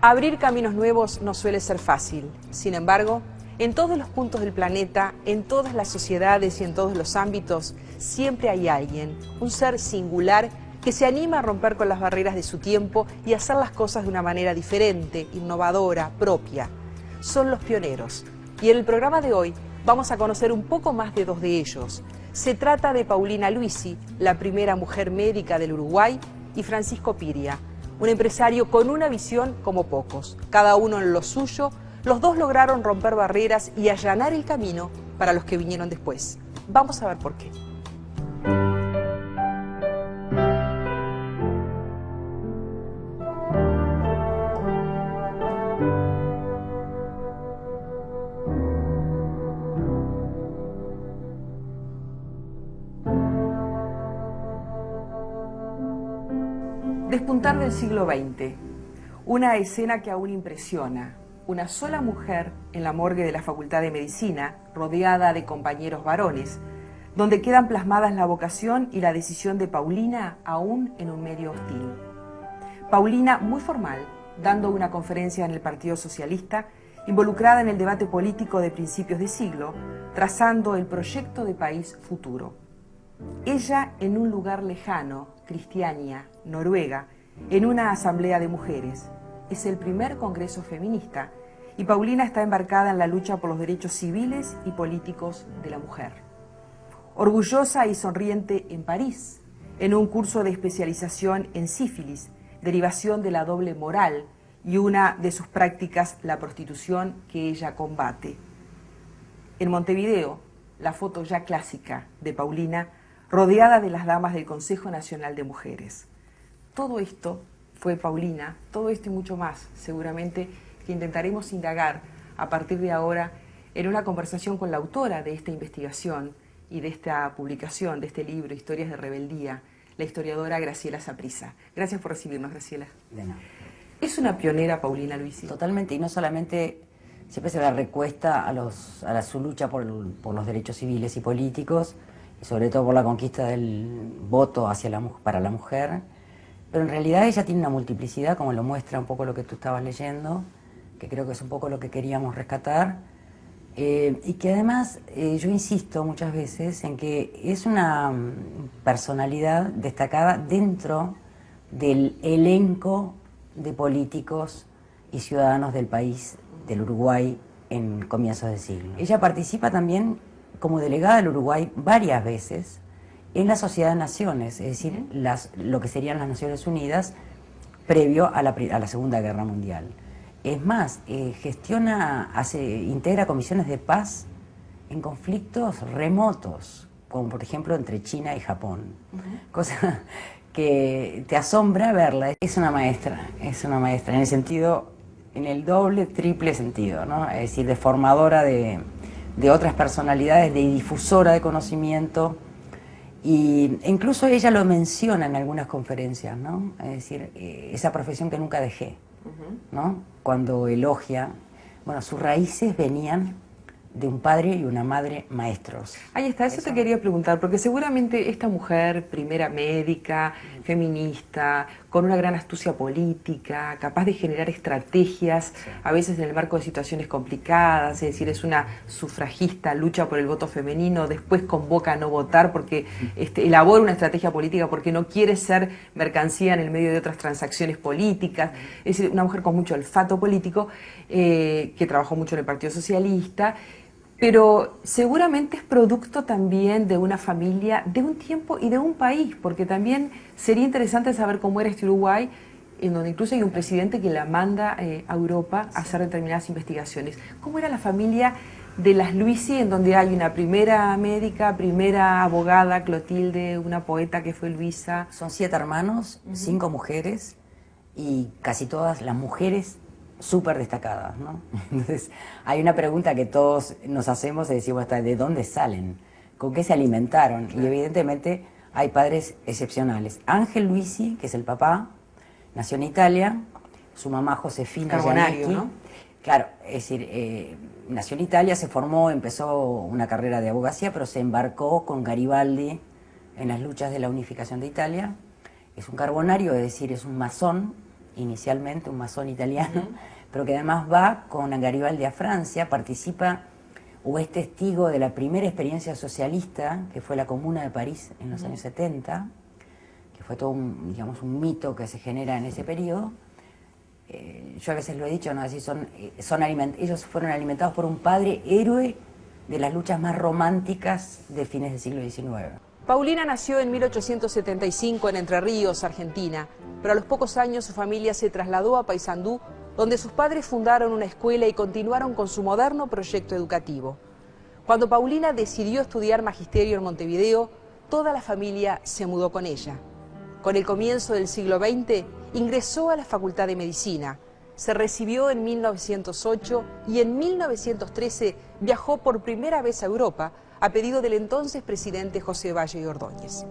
Abrir caminos nuevos no suele ser fácil. Sin embargo, en todos los puntos del planeta, en todas las sociedades y en todos los ámbitos, siempre hay alguien, un ser singular, que se anima a romper con las barreras de su tiempo y hacer las cosas de una manera diferente, innovadora, propia. Son los pioneros. Y en el programa de hoy vamos a conocer un poco más de dos de ellos. Se trata de Paulina Luisi, la primera mujer médica del Uruguay, y Francisco Piria, un empresario con una visión como pocos. Cada uno en lo suyo, los dos lograron romper barreras y allanar el camino para los que vinieron después. Vamos a ver por qué. Despuntar del siglo XX, una escena que aún impresiona, una sola mujer en la morgue de la Facultad de Medicina, rodeada de compañeros varones, donde quedan plasmadas la vocación y la decisión de Paulina aún en un medio hostil. Paulina, muy formal, dando una conferencia en el Partido Socialista, involucrada en el debate político de principios de siglo, trazando el proyecto de país futuro. Ella en un lugar lejano, Cristiania, Noruega, en una asamblea de mujeres. Es el primer congreso feminista y Paulina está embarcada en la lucha por los derechos civiles y políticos de la mujer. Orgullosa y sonriente en París, en un curso de especialización en sífilis, derivación de la doble moral y una de sus prácticas, la prostitución, que ella combate. En Montevideo, la foto ya clásica de Paulina, rodeada de las damas del Consejo Nacional de Mujeres. Todo esto fue Paulina, todo esto y mucho más, seguramente, que intentaremos indagar a partir de ahora en una conversación con la autora de esta investigación y de esta publicación, de este libro, Historias de Rebeldía, la historiadora Graciela Saprissa. Gracias por recibirnos, Graciela. De nada. ¿Es una pionera Paulina Luisi? Totalmente, y no solamente siempre se la recuesta a su lucha por los derechos civiles y políticos, y sobre todo por la conquista del voto para la mujer, pero en realidad ella tiene una multiplicidad, como lo muestra un poco lo que tú estabas leyendo, que creo que es un poco lo que queríamos rescatar, y que además yo insisto muchas veces en que es una personalidad destacada dentro del elenco de políticos y ciudadanos del país, del Uruguay, en comienzos de siglo. Ella participa también como delegada del Uruguay varias veces en la Sociedad de Naciones, es decir, lo que serían las Naciones Unidas previo a la Segunda Guerra Mundial. Es más, integra comisiones de paz en conflictos remotos, como por ejemplo entre China y Japón, cosa que te asombra verla. Es una maestra en el sentido, en el doble, triple sentido, ¿no? Es decir, de formadora de otras personalidades, de difusora de conocimiento, e incluso ella lo menciona en algunas conferencias, ¿no? Es decir, esa profesión que nunca dejé, ¿no? Cuando elogia, bueno, sus raíces venían de un padre y una madre maestros. Ahí está, eso te quería preguntar, porque seguramente esta mujer, primera médica, feminista, con una gran astucia política, capaz de generar estrategias, a veces en el marco de situaciones complicadas, es decir, es una sufragista, lucha por el voto femenino, después convoca a no votar porque elabora una estrategia política porque no quiere ser mercancía en el medio de otras transacciones políticas, es decir, una mujer con mucho olfato político, que trabajó mucho en el Partido Socialista, pero seguramente es producto también de una familia, de un tiempo y de un país, porque también sería interesante saber cómo era este Uruguay, en donde incluso hay un presidente que la manda a Europa a hacer determinadas investigaciones. ¿Cómo era la familia de las Luisi, en donde hay una primera médica, primera abogada, Clotilde, una poeta que fue Luisa? Son 7 hermanos, 5 mujeres, y casi todas las mujeres súper destacadas, ¿no? Entonces, hay una pregunta que todos nos hacemos, es decir, ¿de dónde salen? ¿Con qué se alimentaron? Claro. Y evidentemente hay padres excepcionales. Ángel Luisi, que es el papá, nació en Italia, su mamá Josefina Carbonario, ¿no? Claro, es decir, nació en Italia, se formó, empezó una carrera de abogacía, pero se embarcó con Garibaldi en las luchas de la unificación de Italia. Es un carbonario, es decir, es un masón, inicialmente, un masón italiano, pero que además va con Garibaldi a Francia, participa o es testigo de la primera experiencia socialista, que fue la Comuna de París en los años 70, que fue todo un, digamos, un mito que se genera en ese periodo. Yo a veces lo he dicho, ¿no? Así ellos fueron alimentados por un padre héroe de las luchas más románticas de fines del siglo XIX. Paulina nació en 1875 en Entre Ríos, Argentina, pero a los pocos años su familia se trasladó a Paysandú, donde sus padres fundaron una escuela y continuaron con su moderno proyecto educativo. Cuando Paulina decidió estudiar magisterio en Montevideo, toda la familia se mudó con ella. Con el comienzo del siglo XX, ingresó a la Facultad de Medicina, se recibió en 1908 y en 1913 viajó por primera vez a Europa a pedido del entonces presidente José Valle y Ordóñez.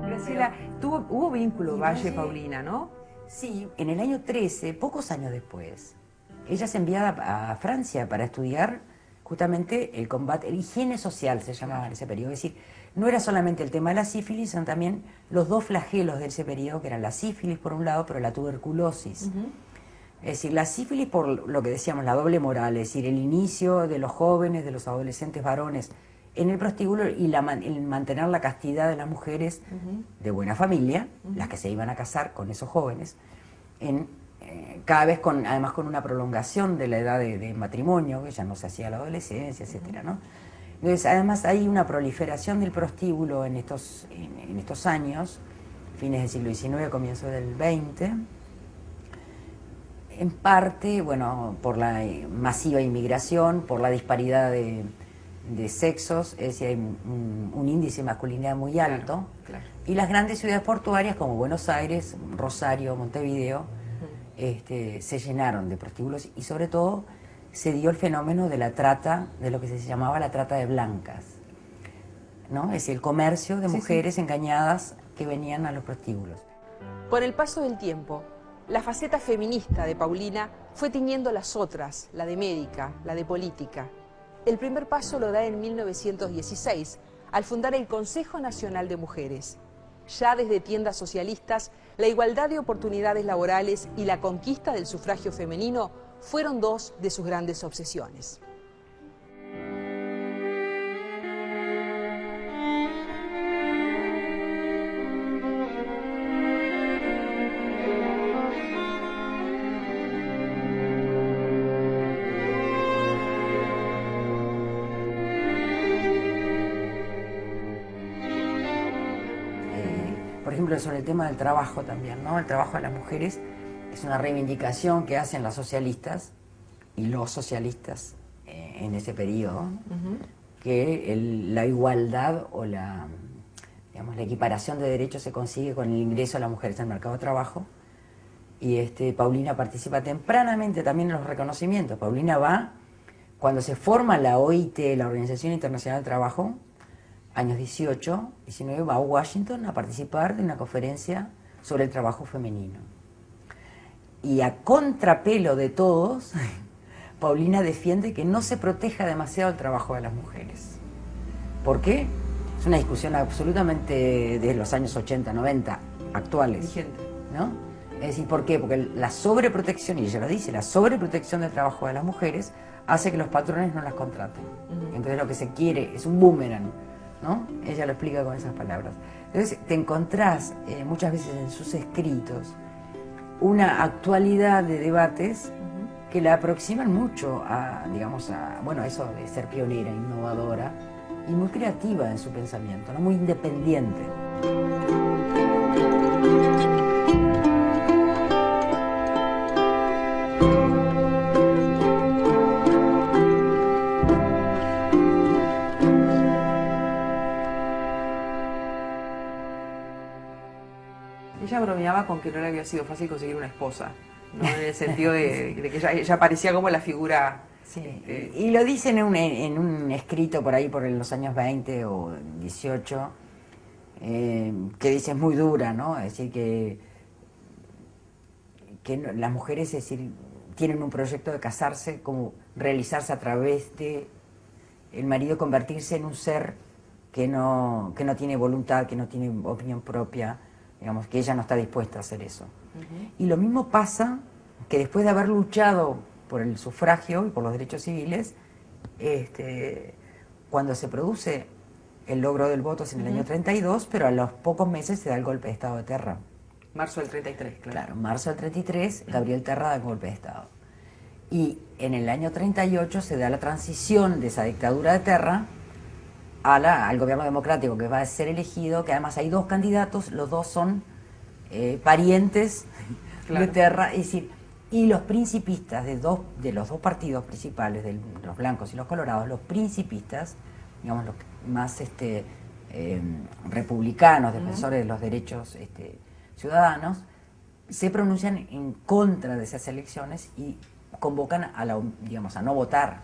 Graciela, hubo vínculo Valle-Paulina, ¿no? Sí, en el año 13, pocos años después, ella es enviada a Francia para estudiar justamente el combate, la higiene social se llamaba en ese periodo. Es decir, no era solamente el tema de la sífilis, sino también los dos flagelos de ese periodo, que eran la sífilis por un lado, pero la tuberculosis. Es decir, la sífilis por lo que decíamos, la doble moral, es decir, el inicio de los jóvenes, de los adolescentes varones en el prostíbulo y el mantener la castidad de las mujeres de buena familia, las que se iban a casar con esos jóvenes, cada vez además con una prolongación de la edad de matrimonio, que ya no se hacía a la adolescencia, etcétera, ¿no? Entonces, además hay una proliferación del prostíbulo en estos años, fines del siglo XIX, comienzo del XX, en parte, bueno, por la masiva inmigración, por la disparidad de sexos, es decir, hay un índice de masculinidad muy alto, claro. Y las grandes ciudades portuarias como Buenos Aires, Rosario, Montevideo, se llenaron de prostíbulos y sobre todo se dio el fenómeno de la trata, de lo que se llamaba la trata de blancas, ¿no? Es decir, el comercio de mujeres engañadas que venían a los prostíbulos. Con el paso del tiempo, la faceta feminista de Paulina fue tiñendo las otras, la de médica, la de política. El primer paso lo da en 1916, al fundar el Consejo Nacional de Mujeres. Ya desde tiendas socialistas, la igualdad de oportunidades laborales y la conquista del sufragio femenino fueron dos de sus grandes obsesiones. Por ejemplo, sobre el tema del trabajo también, ¿no? El trabajo de las mujeres es una reivindicación que hacen las socialistas y los socialistas en ese periodo, que la igualdad o la equiparación de derechos se consigue con el ingreso de las mujeres al mercado de trabajo. Y Paulina participa tempranamente también en los reconocimientos. Paulina va, cuando se forma la OIT, la Organización Internacional del Trabajo, años 18, 19, va a Washington a participar de una conferencia sobre el trabajo femenino. Y a contrapelo de todos, Paulina defiende que no se proteja demasiado el trabajo de las mujeres. ¿Por qué? Es una discusión absolutamente de los años 80, 90, actuales. Vigente. ¿No? Es decir, ¿por qué? Porque la sobreprotección, y ella lo dice, la sobreprotección del trabajo de las mujeres hace que los patrones no las contraten. Entonces lo que se quiere es un boomerang, ¿no? Ella lo explica con esas palabras. Entonces te encontrás muchas veces en sus escritos una actualidad de debates que la aproximan mucho a, digamos, bueno, eso de ser pionera, innovadora y muy creativa en su pensamiento, ¿no? Muy independiente. Ella bromeaba con que no le había sido fácil conseguir una esposa, ¿no? En el sentido de que ella parecía como la figura... Sí. Y lo dicen en un escrito por ahí por los años 20 o 18, que dice es muy dura, ¿no? Es decir, que las mujeres, es decir, tienen un proyecto de casarse, como realizarse a través de el marido, convertirse en un ser que no tiene voluntad, que no tiene opinión propia, digamos, que ella no está dispuesta a hacer eso. Y lo mismo pasa que después de haber luchado por el sufragio y por los derechos civiles, cuando se produce el logro del voto es en el año 32, pero a los pocos meses se da el golpe de Estado de Terra. Marzo del 33, claro. Claro, marzo del 33, Gabriel Terra da el golpe de Estado. Y en el año 38 se da la transición de esa dictadura de Terra al gobierno democrático que va a ser elegido, que además hay dos candidatos, los dos son parientes de Terra, es decir, y los principistas de los dos partidos principales, de los blancos y los colorados, los principistas, digamos, los más republicanos, defensores de los derechos ciudadanos, se pronuncian en contra de esas elecciones y convocan a no votar.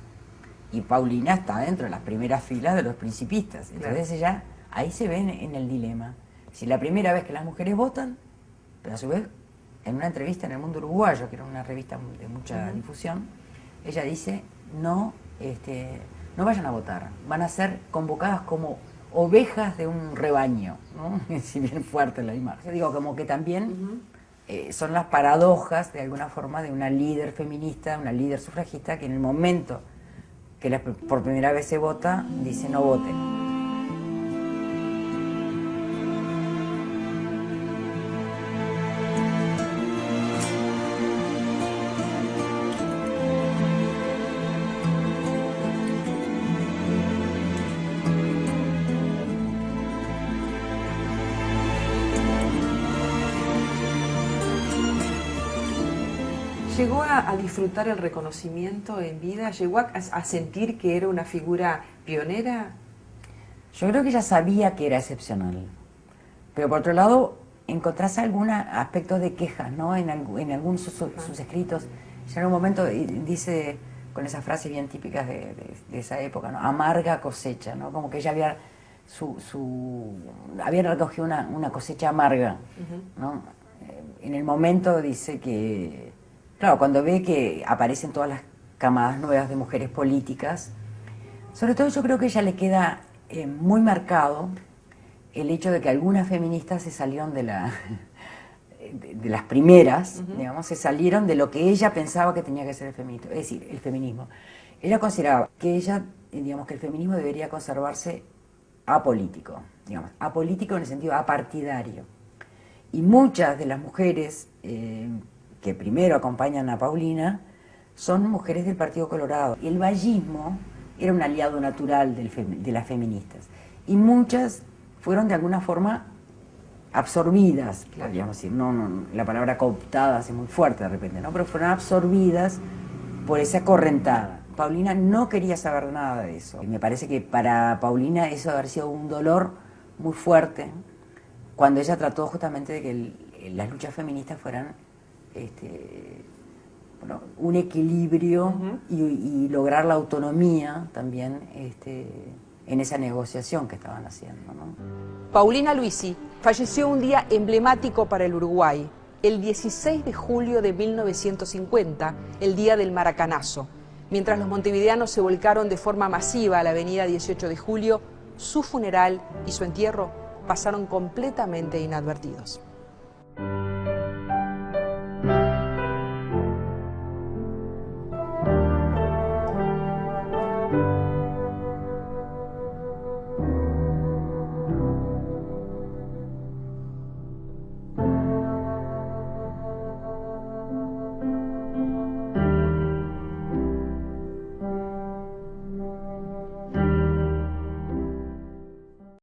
Y Paulina está dentro de las primeras filas de los principistas. Entonces ella, ahí se ve en el dilema. Si la primera vez que las mujeres votan, pero a su vez, en una entrevista en El Mundo Uruguayo, que era una revista de mucha difusión, ella dice, no vayan a votar, van a ser convocadas como ovejas de un rebaño, ¿no? Si bien fuerte la imagen. Yo digo, como que también son las paradojas, de alguna forma, de una líder feminista, una líder sufragista, que en el momento que por primera vez se vota, dice no voten. ¿Llegó a disfrutar el reconocimiento en vida? ¿Llegó a sentir que era una figura pionera? Yo creo que ella sabía que era excepcional, pero por otro lado encontrás algunos aspectos de quejas, ¿no? En algunos sus escritos. Ya en un momento dice, con esa frase bien típica de esa época, ¿no? Amarga cosecha, ¿no? Como que ella había recogido una cosecha amarga, ¿no? En el momento dice que, claro, cuando ve que aparecen todas las camadas nuevas de mujeres políticas, sobre todo yo creo que a ella le queda muy marcado el hecho de que algunas feministas se salieron de las primeras, digamos, se salieron de lo que ella pensaba que tenía que ser el feminismo, es decir, el feminismo. Ella consideraba que digamos, que el feminismo debería conservarse apolítico, digamos, apolítico en el sentido apartidario. Y muchas de las mujeres que primero acompañan a Paulina son mujeres del Partido Colorado. Y el vallismo era un aliado natural de las feministas. Y muchas fueron de alguna forma absorbidas, podríamos decir, la palabra cooptadas es muy fuerte de repente, ¿no? Pero fueron absorbidas por esa correntada. Paulina no quería saber nada de eso. Y me parece que para Paulina eso debe haber sido un dolor muy fuerte cuando ella trató justamente de que las luchas feministas fueran un equilibrio y lograr la autonomía también en esa negociación que estaban haciendo, ¿no? Paulina Luisi falleció un día emblemático para el Uruguay, el 16 de julio de 1950, el día del Maracanazo. Mientras los montevideanos se volcaron de forma masiva a la avenida 18 de julio, su funeral y su entierro pasaron completamente inadvertidos.